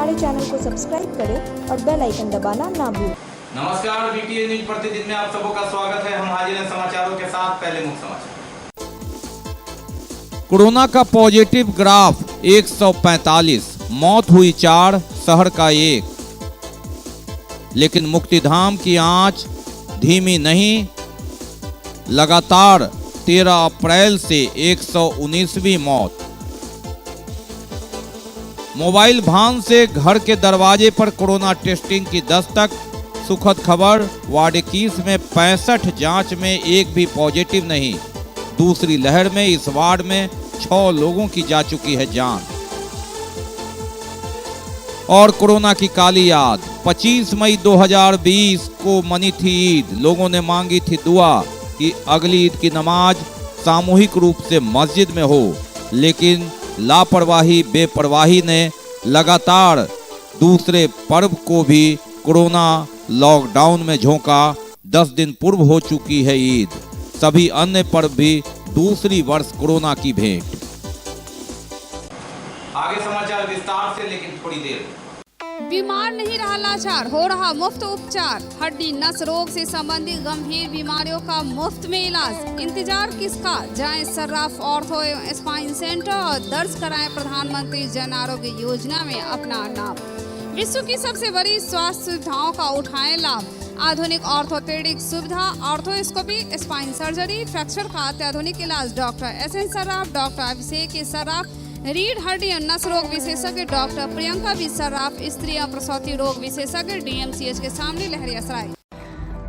हमारे चैनल को सब्सक्राइब करें और बेल आइकन दबाना ना भूलें। नमस्कार, बीटीए न्यूज प्रतिदिन में आप सबों का स्वागत है। हम हाजिर हैं समाचारों के साथ। पहले मुख्य समाचार। कोरोना का पॉजिटिव ग्राफ 145, मौत हुई 4, शहर का 1। लेकिन मुक्तिधाम की आंच धीमी नहीं, लगातार 13 अप्रैल से 119वीं मौत। मोबाइल भान से घर के दरवाजे पर कोरोना टेस्टिंग की दस्तक। सुखद खबर, वार्ड 21 में 65 जांच में एक भी पॉजिटिव नहीं। दूसरी लहर में इस वार्ड में 6 लोगों की जा चुकी है जान। और कोरोना की काली याद, 25 मई 2020 को मनी थी ईद। लोगों ने मांगी थी दुआ कि अगली ईद की नमाज सामूहिक रूप से मस्जिद में हो, लेकिन लापरवाही बेपरवाही ने लगातार दूसरे पर्व को भी कोरोना लॉकडाउन में झोंका। 10 दिन पूर्व हो चुकी है ईद, सभी अन्य पर्व भी दूसरी वर्ष कोरोना की भेंट। आगे समाचार विस्तार से, लेकिन थोड़ी देर। बीमार नहीं रहा लाचार, हो रहा मुफ्त उपचार। हड्डी नस रोग से संबंधित गंभीर बीमारियों का मुफ्त में इलाज। इंतजार किसका, जाएं सर्राफ ऑर्थो एवं स्पाइन सेंटर और दर्ज कराएं प्रधानमंत्री जन आरोग्य योजना में अपना नाम। विश्व की सबसे बड़ी स्वास्थ्य सुविधाओं का उठाएं लाभ। आधुनिक ऑर्थोपेडिक सुविधा, ऑर्थोस्कोपी, स्पाइन सर्जरी, फ्रैक्चर का अत्याधुनिक इलाज। डॉक्टर SN सर्राफ, डॉक्टर अभिषेक सर्राफ, रीढ़ हड्डी और नस रोग विशेषज्ञ डॉक्टर प्रियंका बी सर्राफ, स्त्री और प्रसूति रोग विशेषज्ञ DMCH के सामने लहरियासराय।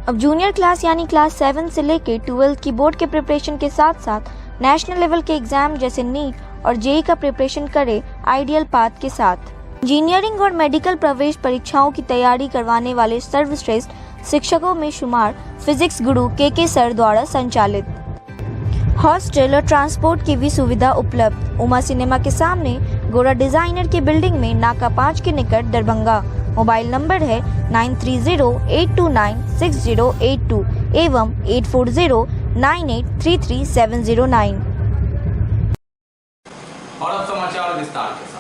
अब जूनियर क्लास यानी क्लास 7 से लेकर 12th की बोर्ड के प्रिपरेशन के साथ साथ नेशनल लेवल के एग्जाम जैसे नीट और JEE का प्रिपरेशन करे आइडियल पाथ के साथ। इंजीनियरिंग और मेडिकल प्रवेश परीक्षाओं की तैयारी करवाने वाले सर्वश्रेष्ठ शिक्षकों में शुमार फिजिक्स गुरु KK सर द्वारा संचालित। हॉस्टल और ट्रांसपोर्ट की भी सुविधा उपलब्ध। उमा सिनेमा के सामने, गोरा डिजाइनर की बिल्डिंग में, नाका 5 के निकट, दरभंगा। मोबाइल नंबर है 9308296082 एवं 8409833709। और अब समाचार विस्तार के साथ।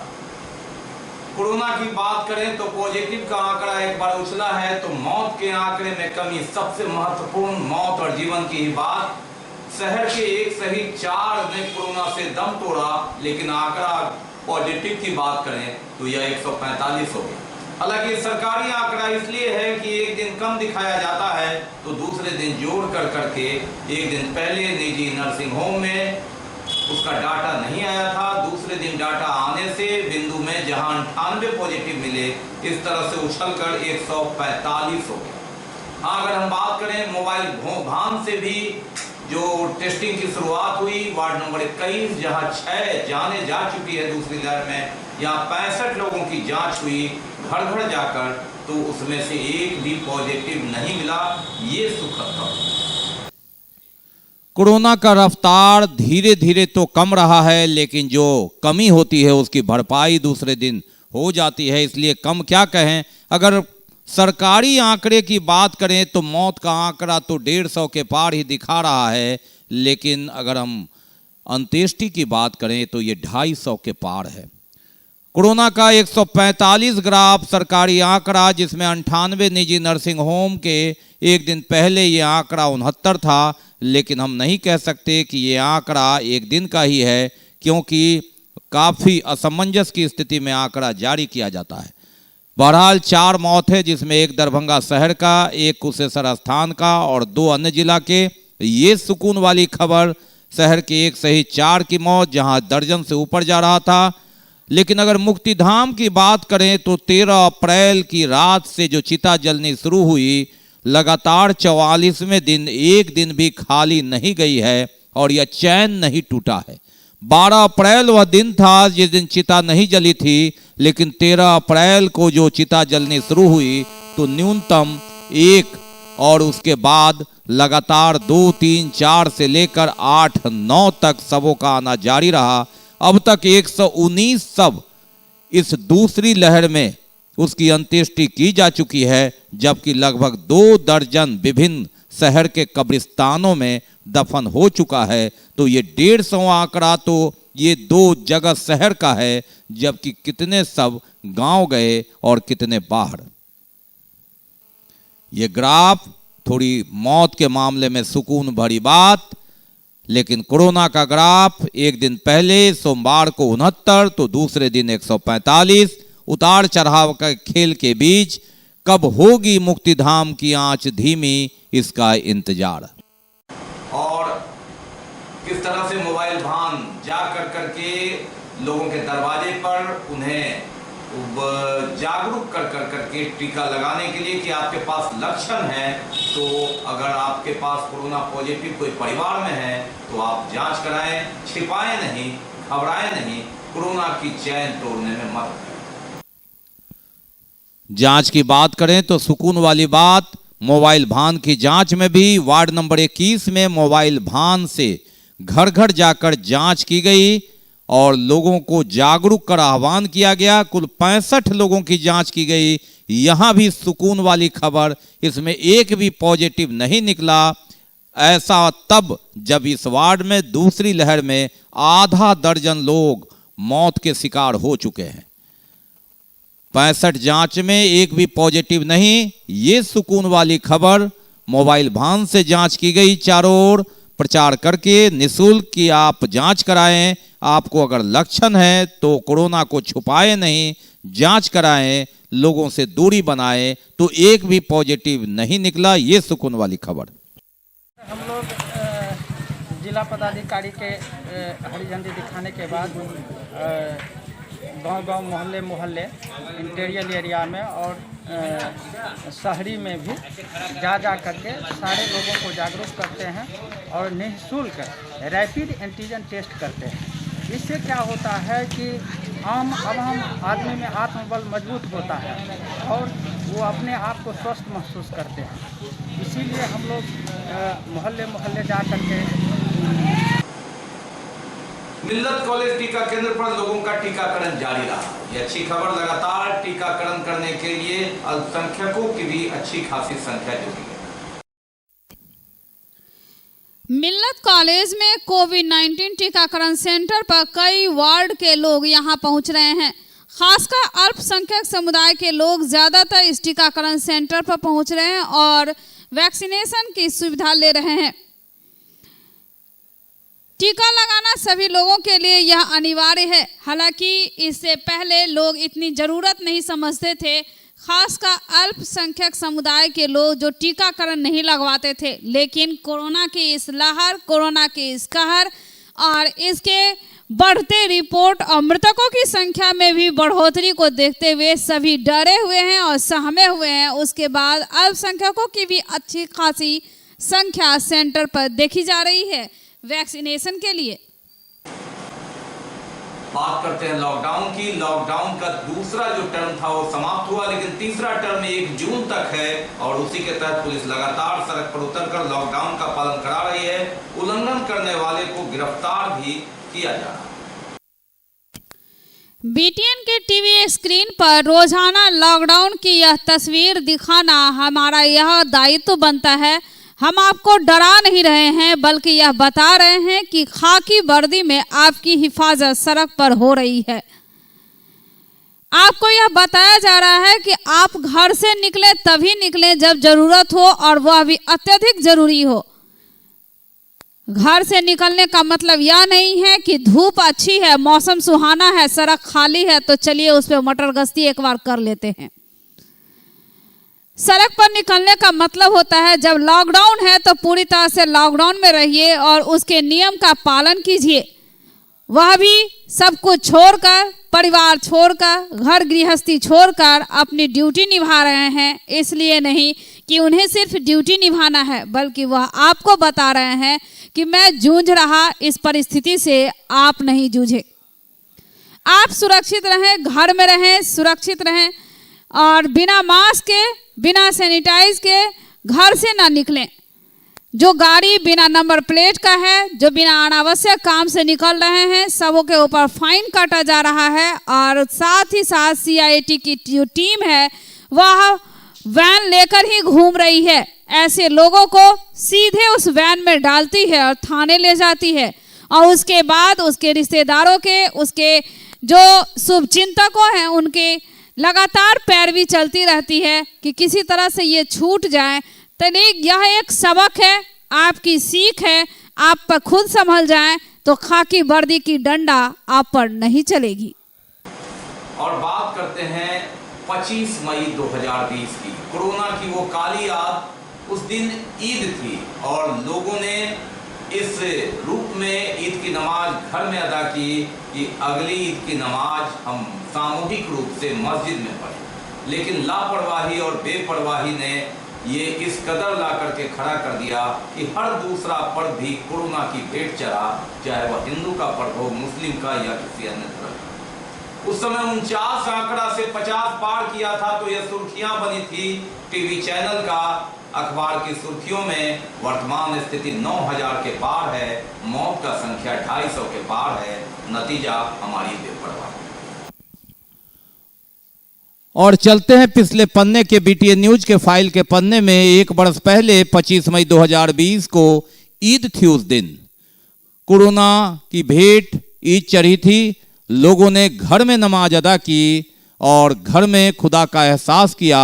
कोरोना की बात करें तो पॉजिटिव का आंकड़ा एक बार उछला है तो मौत के आंकड़े में कमी। सबसे महत्वपूर्ण मौत और जीवन की ही बात। शहर के 1 सहित 4 ने कोरोना से दम तोड़ा, लेकिन आंकड़ा पॉजिटिव की बात करें तो यह 145 हो गया। हालांकि सरकारी आंकड़ा इसलिए है कि एक दिन कम दिखाया जाता है तो दूसरे दिन जोड़ कर करके एक दिन पहले निजी नर्सिंग होम में उसका डाटा नहीं आया था, दूसरे दिन डाटा आने से बिंदु में जहां 98 पॉजिटिव मिले, इस तरह से उछलकर 145 हो गया। हाँ, अगर हम बात करें मोबाइल भान से भी जो टेस्टिंग की शुरुआत हुई, वार्ड नंबर 21 जहां 6 जाने जा चुकी है दूसरी लहर में, यहाँ 65 लोगों की जांच हुई घर घर जाकर, तो उसमें से एक भी पॉजिटिव नहीं मिला। ये सुखद था। कोरोना का रफ्तार धीरे धीरे तो कम रहा है, लेकिन जो कमी होती है उसकी भरपाई दूसरे दिन हो जाती है। इसलिए कम क्या कहें, अगर सरकारी आंकड़े की बात करें तो मौत का आंकड़ा तो 150 के पार ही दिखा रहा है, लेकिन अगर हम अंत्येष्टि की बात करें तो ये 250 के पार है। कोरोना का 145 ग्राफ सरकारी आंकड़ा, जिसमें 98 निजी नर्सिंग होम के एक दिन पहले ये आंकड़ा 69 था, लेकिन हम नहीं कह सकते कि ये आंकड़ा एक दिन का ही है, क्योंकि काफ़ी असमंजस की स्थिति में आंकड़ा जारी किया जाता है। बहरहाल 4 मौत है, जिसमें एक दरभंगा शहर का, एक कुशेश्वर स्थान का और 2 अन्य जिला के। ये सुकून वाली खबर, शहर के 1 सहित 4 की मौत, जहां दर्जन से ऊपर जा रहा था। लेकिन अगर मुक्तिधाम की बात करें तो 13 अप्रैल की रात से जो चिता जलनी शुरू हुई, लगातार 44वें दिन एक दिन भी खाली नहीं गई है और यह चैन नहीं टूटा है। 12 अप्रैल वह दिन था जिस दिन चिता नहीं जली थी, लेकिन 13 अप्रैल को जो चिता जलनी शुरू हुई तो न्यूनतम 1 और उसके बाद लगातार 2, 3, 4 से लेकर 8, 9 तक शवों का आना जारी रहा। अब तक 119 शव इस दूसरी लहर में उसकी अंत्येष्टि की जा चुकी है, जबकि लगभग 2 दर्जन विभिन्न शहर के कब्रिस्तानों में दफन हो चुका है। तो ये 150 आंकड़ा तो ये 2 जगह शहर का है, जबकि कितने सब गांव गए और कितने बाहर। ये ग्राफ थोड़ी मौत के मामले में सुकून भरी बात, लेकिन कोरोना का ग्राफ एक दिन पहले सोमवार को 69 तो दूसरे दिन 145, उतार चढ़ाव का खेल के बीच कब होगी मुक्तिधाम की आंच धीमी, इसका इंतजार। और किस तरह से मोबाइल वाहन जा कर करके लोगों के दरवाजे पर उन्हें जागरूक कर करके टीका लगाने के लिए कि आपके पास लक्षण है, तो अगर आपके पास कोरोना पॉजिटिव कोई परिवार में है तो आप जांच कराएं, छिपाएं नहीं, घबराएं नहीं, कोरोना की चैन तोड़ने में मत करें। जांच की बात करें तो सुकून वाली बात, मोबाइल वाहन की जांच में भी वार्ड नंबर 21 में मोबाइल वाहन से घर घर जाकर जांच की गई और लोगों को जागरूक कर आह्वान किया गया। कुल 65 लोगों की जांच की गई। यहां भी सुकून वाली खबर, इसमें एक भी पॉजिटिव नहीं निकला। ऐसा तब जब इस वार्ड में दूसरी लहर में आधा दर्जन लोग मौत के शिकार हो चुके हैं। 65 जांच में एक भी पॉजिटिव नहीं। ये सुकून वाली खबर। मोबाइल वाहन से जांच की गई, चारों ओर प्रचार करके निःशुल्क कि आप जांच कराएं, आपको अगर लक्षण है तो कोरोना को छुपाए नहीं, जांच कराएं, लोगों से दूरी बनाएं, तो एक भी पॉजिटिव नहीं निकला। ये सुकून वाली खबर। हम लोग जिला पदाधिकारी के हरी झंडी दिखाने के बाद गांव-गांव, मोहल्ले इंटीरियर एरिया में और शहरी में भी जा करके सारे लोगों को जागरूक करते हैं और निःशुल्क रैपिड एंटीजन टेस्ट करते हैं। इससे क्या होता है कि अब हम आदमी में आत्मबल मजबूत होता है और वो अपने आप को स्वस्थ महसूस करते हैं। इसीलिए हम लोग मोहल्ले जा करके मिल्लत कॉलेज टीका केंद्र पर लोगों का टीकाकरण जारी रहा। ये अच्छी खबर, लगातार टीकाकरण करने के लिए अल्पसंख्यकों की भी अच्छी खासी संख्या जुटी है। मिल्लत कॉलेज में कोविड-19 टीकाकरण सेंटर पर कई वार्ड के लोग यहां पहुंच रहे हैं। खासकर अल्पसंख्यक समुदाय के लोग ज्यादातर इस टीकाकरण सेंटर पर पहुंच रहे हैं और वैक्सीनेशन की सुविधा ले रहे हैं। टीका लगाना सभी लोगों के लिए यह अनिवार्य है। हालांकि इससे पहले लोग इतनी जरूरत नहीं समझते थे, खासकर अल्पसंख्यक समुदाय के लोग जो टीकाकरण नहीं लगवाते थे। लेकिन कोरोना की इस लहर, कोरोना की इस कहर और इसके बढ़ते रिपोर्ट और मृतकों की संख्या में भी बढ़ोतरी को देखते हुए सभी डरे हुए हैं और सहमे हुए हैं। उसके बाद अल्पसंख्यकों की भी अच्छी खासी संख्या सेंटर पर देखी जा रही है वैक्सीनेशन के लिए। बात करते हैं लॉकडाउन की। लॉकडाउन का दूसरा जो टर्म था वो समाप्त हुआ, लेकिन तीसरा टर्म 1 जून तक है और उसी के तहत पुलिस लगातार सड़क पर उतरकर लॉकडाउन का पालन करा रही है। उल्लंघन करने वाले को गिरफ्तार भी किया जा रहा है। बीटीएन के टीवी स्क्रीन पर रोजाना लॉकडाउन की यह तस्वीर दिखाना हमारा यह दायित्व बनता है। हम आपको डरा नहीं रहे हैं, बल्कि यह बता रहे हैं कि खाकी वर्दी में आपकी हिफाजत सड़क पर हो रही है। आपको यह बताया जा रहा है कि आप घर से निकले तभी निकले जब जरूरत हो और वह भी अत्यधिक जरूरी हो। घर से निकलने का मतलब यह नहीं है कि धूप अच्छी है, मौसम सुहाना है, सड़क खाली है तो चलिए उस पर मटर गश्ती एक बार कर लेते हैं। सड़क पर निकलने का मतलब होता है जब लॉकडाउन है तो पूरी तरह से लॉकडाउन में रहिए और उसके नियम का पालन कीजिए। वह भी सब कुछ छोड़कर, परिवार छोड़कर, घर गृहस्थी छोड़कर अपनी ड्यूटी निभा रहे हैं। इसलिए नहीं कि उन्हें सिर्फ ड्यूटी निभाना है, बल्कि वह आपको बता रहे हैं कि मैं जूझ रहा इस परिस्थिति से, आप नहीं जूझे। आप सुरक्षित रहें, घर में रहें, सुरक्षित रहें और बिना मास्क के, बिना सैनिटाइज के घर से ना निकलें। जो गाड़ी बिना नंबर प्लेट का है, जो बिना अनावश्यक काम से निकल रहे हैं, सबों के ऊपर फाइन काटा जा रहा है। और साथ ही साथ सीआईटी की जो टीम है वह वैन लेकर ही घूम रही है। ऐसे लोगों को सीधे उस वैन में डालती है और थाने ले जाती है। और उसके बाद उसके रिश्तेदारों के, उसके जो शुभ चिंतकों हैं उनके लगातार पैरवी चलती रहती है कि किसी तरह से ये छूट जाए। तो यह एक सबक है, आपकी सीख है, आप पर खुद संभल जाएं तो खाकी वर्दी की डंडा आप पर नहीं चलेगी। और बात करते हैं 25 मई 2020 की, कोरोना की वो काली रात। उस दिन ईद थी और लोगों ने इस रूप में ईद की नमाज घर में अदा की कि अगली ईद की नमाज हम सामूहिक रूप से मस्जिद में पढ़ें। लेकिन लापरवाही और बेपरवाही ने ये इस कदर ला करके खड़ा कर दिया कि हर दूसरा पर्व भी कोरोना की भेंट चढ़ा, चाहे वह हिंदू का पर्व हो, मुस्लिम का या किसी अन्य धर्म का। उस समय 49 आंकड़ा से 50 पार किया था तो यह सुर्खियां बनी थी टीवी चैनल का, अखबार की सुर्खियों में वर्तमान स्थिति 9000 के पार है, मौत का संख्या 250 के पार है। नतीजा हमारी बेपरवाही। और चलते हैं पिछले पन्ने के बीटीएन न्यूज के फाइल के पन्ने में। एक बरस पहले 25 मई 2020 को ईद थी। उस दिन कोरोना की भेंट ईद चढ़ी थी। लोगों ने घर में नमाज अदा की और घर में खुदा का एहसास किया।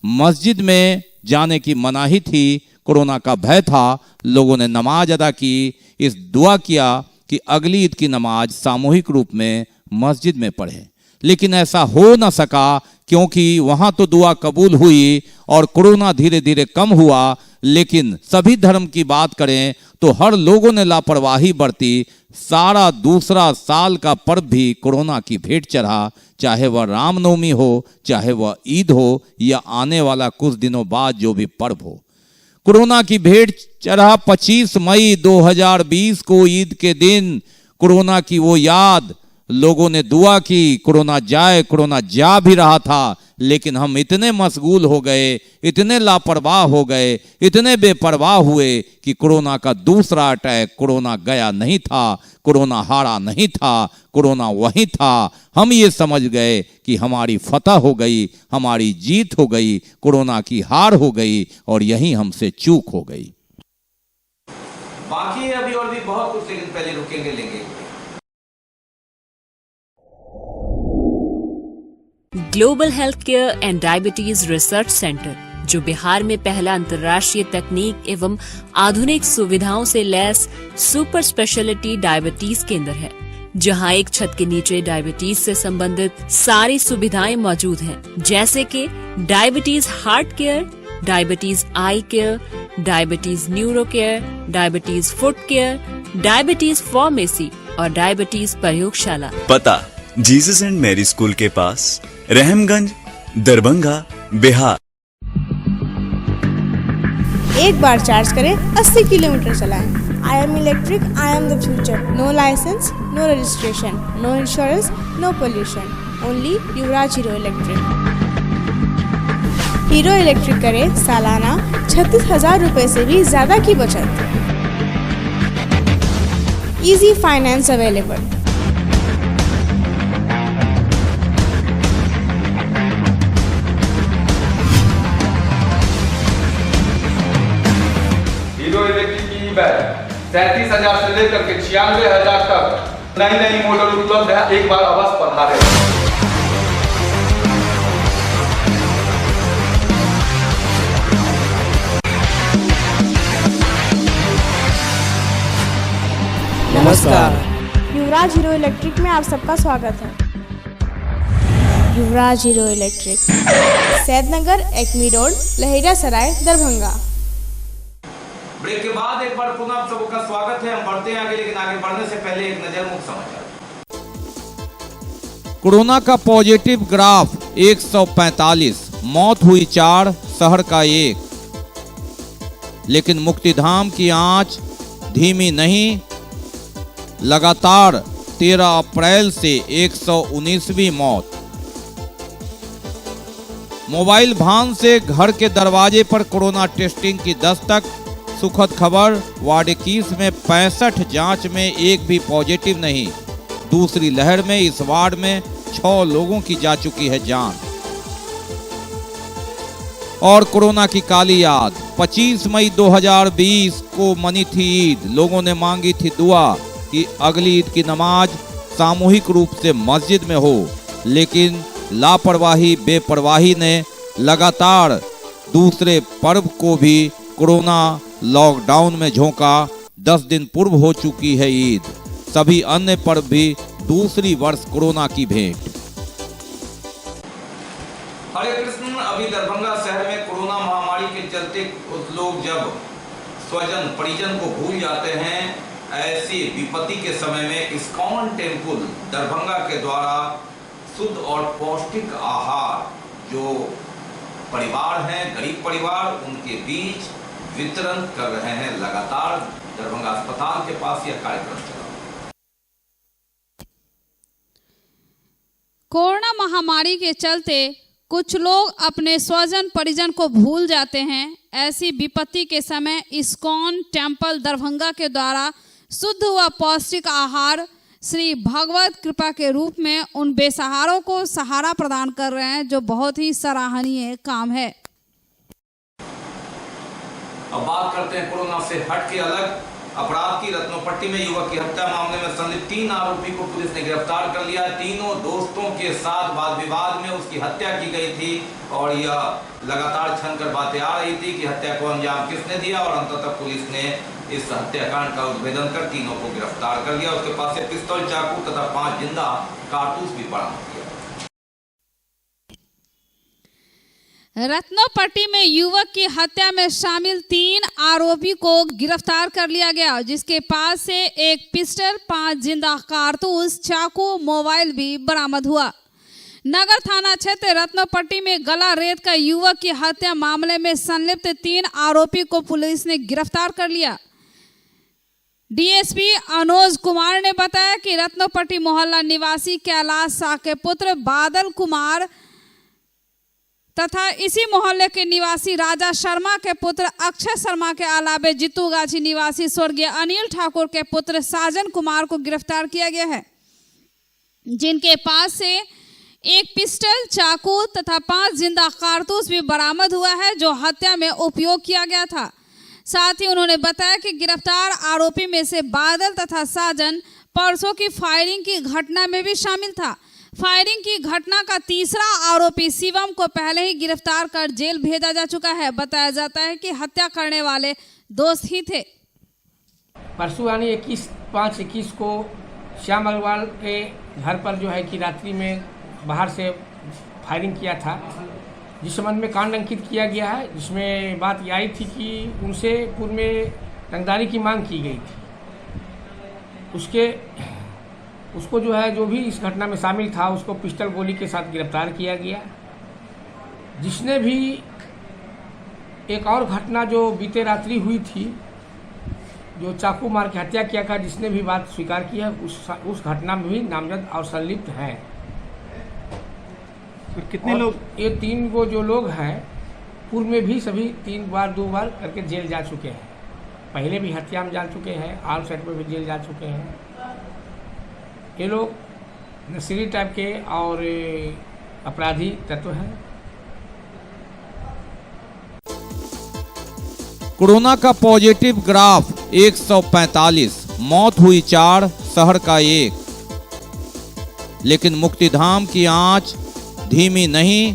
मस्जिद में जाने की मनाही थी, कोरोना का भय था। लोगों ने नमाज अदा की, इस दुआ किया कि अगली ईद की नमाज सामूहिक रूप में मस्जिद में पढ़े। लेकिन ऐसा हो न सका क्योंकि वहां तो दुआ कबूल हुई और कोरोना धीरे धीरे कम हुआ। लेकिन सभी धर्म की बात करें तो हर लोगों ने लापरवाही बरती। सारा दूसरा साल का पर्व भी कोरोना की भेंट चढ़ा, चाहे वह रामनवमी हो, चाहे वह ईद हो या आने वाला कुछ दिनों बाद जो भी पर्व हो। कोरोना की भेंट चढ़ा 25 मई 2020 को ईद के दिन। कोरोना की वो याद, लोगों ने दुआ की कोरोना जाए। कोरोना जा भी रहा था लेकिन हम इतने मशगूल हो गए, इतने लापरवाह हो गए, इतने बेपरवाह हुए कि कोरोना का दूसरा अटैक, कोरोना गया नहीं था, कोरोना हारा नहीं था, कोरोना वहीं था। हम ये समझ गए कि हमारी फतह हो गई, हमारी जीत हो गई, कोरोना की हार हो गई और यहीं हमसे चूक हो गई। बाकी है अभी और भी बहुत कुछ, लेकिन पहले रुकेंगे, लेंगे। Global health care and diabetes research centre, जो बिहार में पहला अंतर्राष्ट्रीय तकनीक एवं आधुनिक सुविधाओं से लैस सुपर स्पेशलिटी डायबिटीज केंद्र है, जहां एक छत के नीचे डायबिटीज से संबंधित सारी सुविधाएं मौजूद हैं, जैसे कि diabetes heart care, diabetes eye care, diabetes neuro care, diabetes foot care, diabetes pharmacy और डायबिटीज प्रयोगशाला। पता जीसस एंड मैरी स्कूल के पास, रहमगंज, दरभंगा, बिहार। एक बार चार्ज करें, 80 किलोमीटर चलाएं। I am electric, I am the future. No licence, no registration, no insurance, no pollution, only Yuvraj Hero Electric. Hero Electric करें सालाना 36,000 रुपए से भी ज्यादा की बचत। Easy finance available. Hero Electric की बैग 37,000 से लेकर के 96,000 तक नई नई मॉडल उपलब्ध है। एक बार अवश्य पधारें। नमस्कार, युवराज हीरो इलेक्ट्रिक में आप सबका स्वागत है। Yuvraj Hero Electric, Saidnagar, Ekmi road, Laheria Sarai, Darbhanga. Break के बाद एक बार पुनः आप सबका स्वागत है। हम बढ़ते हैं आगे, लेकिन आगे बढ़ने से पहले एक नजर मुख्य समाचार। कोरोना का पॉजिटिव ग्राफ 145, मौत हुई 4, शहर का 1। लेकिन मुक्तिधाम की आंच धीमी नहीं, लगातार 13 अप्रैल से 119वीं मौत। मोबाइल भान से घर के दरवाजे पर कोरोना टेस्टिंग की दस्तक। सुखद खबर, वार्ड 21 में 65 जांच में एक भी पॉजिटिव नहीं। दूसरी लहर में इस वार्ड में 6 लोगों की जा चुकी है जान। और कोरोना की काली याद, 25 मई 2020 को मनी थी ईद। लोगों ने मांगी थी दुआ कि अगली ईद की नमाज सामूहिक रूप से मस्जिद में हो, लेकिन लापरवाही बेपरवाही ने लगातार दूसरे पर्व को भी कोरोना लॉकडाउन में झोंका। 10 दिन पूर्व हो चुकी है ईद, सभी अन्य पर्व भी दूसरी वर्ष कोरोना की भेंट। हरे कृष्ण। अभी दरभंगा शहर में कोरोना महामारी के चलते कुछ लोग जब स्वजन परिजन को भूल जाते हैं, ऐसी विपत्ति के समय में इस्कॉन टेम्पल दरभंगा के द्वारा शुद्ध और पौष्टिक आहार जो परिवार हैं, गरीब परिवार, उनके बीच वितरण कर रहे हैं। लगातार दरभंगा अस्पताल के पास यह कार्यक्रम चला। कोरोना महामारी के चलते कुछ लोग अपने स्वजन परिजन को भूल जाते हैं। ऐसी विपत्ति के समय इस्कॉन टेम्पल दरभंगा के द्वारा शुद्ध व पौष्टिक आहार श्री भगवत कृपा के रूप में उन बेसहारों को सहारा प्रदान कर रहे हैं, जो बहुत ही सराहनीय काम है। अब बात करते हैं कोरोना से हट के अलग अपराध की। रत्नोपट्टी में युवक की हत्या मामले में संलिप्त 3 आरोपी को पुलिस ने गिरफ्तार कर लिया। तीनों दोस्तों के साथ वाद विवाद में उसकी हत्या की गई थी और यह लगातार छनकर बातें आ रही थी कि हत्या को अंजाम किसने दिया, और अंततः पुलिस ने इस हत्याकांड का उद्भेदन कर तीनों को गिरफ्तार कर लिया। उसके पास से पिस्तौल, चाकू तथा 5 जिंदा कारतूस भी बरामद किया। रत्नोपट्टी में युवक की हत्या में शामिल 3 आरोपी को गिरफ्तार कर लिया गया, जिसके पास से एक पिस्टल, 5 जिंदा कारतूस, चाकू, मोबाइल भी बरामद हुआ। नगर थाना क्षेत्र रत्नोपट्टी में गला रेत का युवक की हत्या मामले में संलिप्त 3 आरोपी को पुलिस ने गिरफ्तार कर लिया। डीएसपी अनुज कुमार ने बताया कि रत्नोपट्टी मोहल्ला निवासी कैलाश शाह के पुत्र बादल कुमार तथा इसी मोहल्ले के निवासी राजा शर्मा के पुत्र अक्षय शर्मा के अलावे जितूगाछी निवासी स्वर्गीय अनिल ठाकुर के पुत्र साजन कुमार को गिरफ्तार किया गया है, जिनके पास से एक पिस्टल, चाकू तथा 5 जिंदा कारतूस भी बरामद हुआ है, जो हत्या में उपयोग किया गया था। साथ ही उन्होंने बताया कि गिरफ्तार आरोपी में से बादल तथा साजन परसों की फायरिंग की घटना में भी शामिल था। फायरिंग की घटना का तीसरा आरोपी शिवम को पहले ही गिरफ्तार कर जेल भेजा जा चुका है। बताया जाता है कि हत्या करने वाले दोस्त ही थे। परसों यानी 21/5/21 को श्याम अग्रवाल के घर पर जो है कि रात्रि में बाहर से फायरिंग किया था, जिस संबंध में कांड अंकित किया गया है, जिसमें बात यह आई थी कि उनसे पूर्व में रंगदारी की मांग की गई थी। उसको जो है, जो भी इस घटना में शामिल था, उसको पिस्टल गोली के साथ गिरफ्तार किया गया। जिसने भी एक और घटना जो बीते रात्रि हुई थी, जो चाकू मार के हत्या किया था, जिसने भी बात स्वीकार की है, उस घटना में भी नामजद और संलिप्त हैं। कितने लोग? ये 3 वो जो लोग हैं, पूर्व में भी सभी 3 बार 2 बार करके जेल जा चुके हैं। पहले भी हत्या में जा चुके हैं, आल सेट में भी जेल जा चुके हैं। ये लोग नशीली टाइप के और अपराधी तत्व हैं। कोरोना का पॉजिटिव ग्राफ 145, मौत हुई 4, शहर का 1। लेकिन मुक्तिधाम की आंच धीमी नहीं,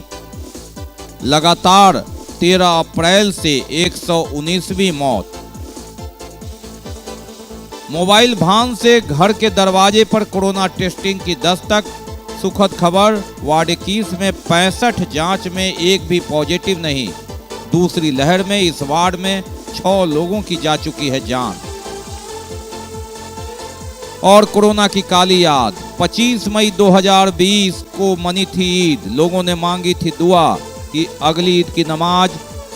लगातार 13 अप्रैल से 119वीं मौत। मोबाइल भान से घर के दरवाजे पर कोरोना टेस्टिंग की दस्तक। सुखद खबर, वार्ड 21 में 65 जांच में एक भी पॉजिटिव नहीं। दूसरी लहर में इस वार्ड में 6 लोगों की जा चुकी है जान। और कोरोना की काली याद, 25 मई 2020 को मनी थी ईद। लोगों ने मांगी थी दुआ कि अगली ईद की नमाज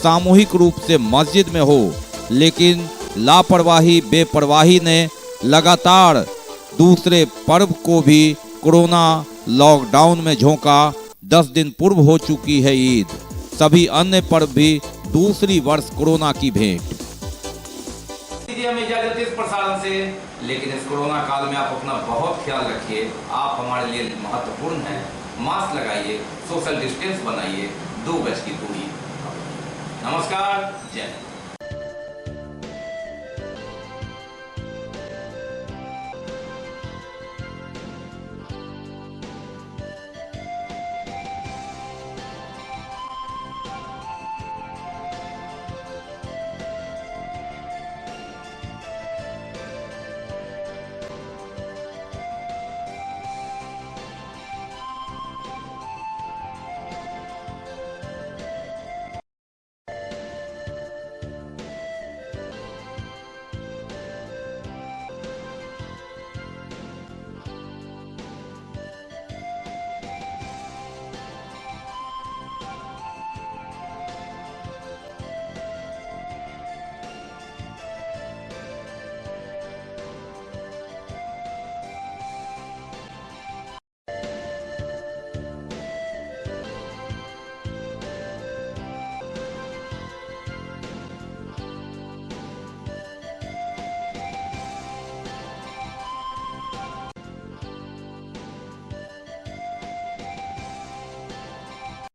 सामूहिक रूप से मस्जिद में हो, लेकिन लापरवाही बेपरवाही ने लगातार दूसरे पर्व को भी कोरोना लॉकडाउन में झोंका। 10 दिन पूर्व हो चुकी है ईद, सभी अन्य पर्व भी दूसरी वर्ष कोरोना की भेंट। हमें इजाजत इस प्रसारण से, लेकिन इस कोरोना काल में आप अपना बहुत ख्याल रखिए। आप हमारे लिए महत्वपूर्ण हैं। मास्क लगाइए, सोशल डिस्टेंस बनाइए, 2 गज की दूरी। नमस्कार, जय हिंद।